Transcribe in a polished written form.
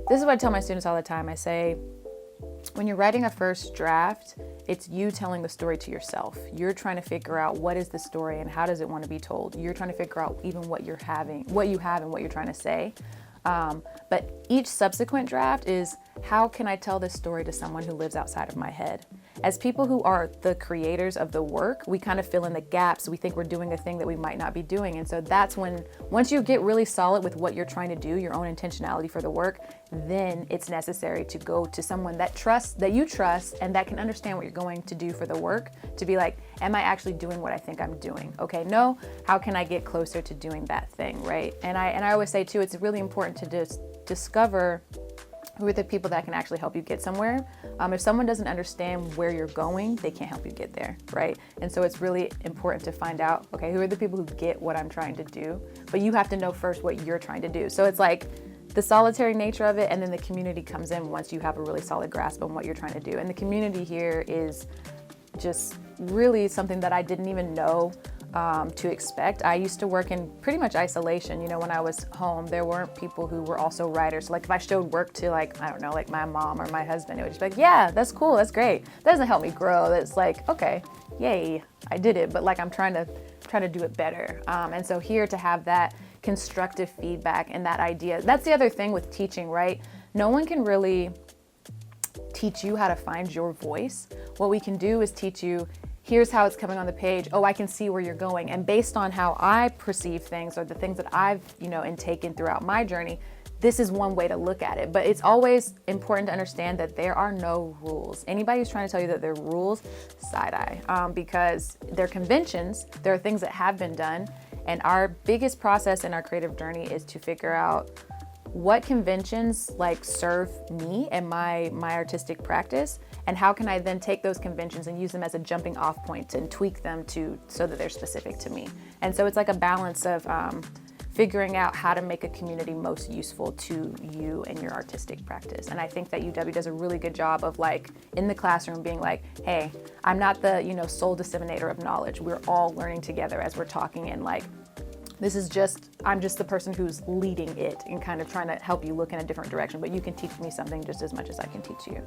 this is what I tell my students all the time. I say, when you're writing a first draft, it's you telling the story to yourself. You're trying to figure out what is the story and how does it want to be told. You're trying to figure out even what you have and what you're trying to say. But each subsequent draft is, how can I tell this story to someone who lives outside of my head? As people who are the creators of the work, we kind of fill in the gaps. We think we're doing a thing that we might not be doing. And so that's when, once you get really solid with what you're trying to do, your own intentionality for the work, then it's necessary to go to someone that you trust and that can understand what you're going to do for the work, to be like, am I actually doing what I think I'm doing? Okay, no, how can I get closer to doing that thing, right? And I always say too, it's really important to just discover who are the people that can actually help you get somewhere. If someone doesn't understand where you're going, they can't help you get there, right? And so it's really important to find out, okay, who are the people who get what I'm trying to do? But you have to know first what you're trying to do. So it's like the solitary nature of it, and then the community comes in once you have a really solid grasp on what you're trying to do. And the community here is just really something that I didn't even know to expect. I used to work in pretty much isolation. You know, when I was home, there weren't people who were also writers. Like if I showed work to like, I don't know, like my mom or my husband, it would just be like, yeah, that's cool, that's great. That doesn't help me grow. That's like, okay, yay, I did it. But like I'm trying to do it better. And so here to have that constructive feedback and that idea, that's the other thing with teaching, right? No one can really teach you how to find your voice. What we can do is teach you, here's how it's coming on the page. Oh, I can see where you're going. And based on how I perceive things or the things that I've, intaken throughout my journey, this is one way to look at it. But it's always important to understand that there are no rules. Anybody who's trying to tell you that there are rules, side eye, because they're conventions. There are things that have been done. And our biggest process in our creative journey is to figure out what conventions like serve me and my artistic practice, and how can I then take those conventions and use them as a jumping off point and tweak them so that they're specific to me. And so it's like a balance of figuring out how to make a community most useful to you and your artistic practice. And I think that UW does a really good job of like in the classroom being like, hey, I'm not the sole disseminator of knowledge. We're all learning together as we're talking, and like I'm just the person who's leading it and kind of trying to help you look in a different direction, but you can teach me something just as much as I can teach you.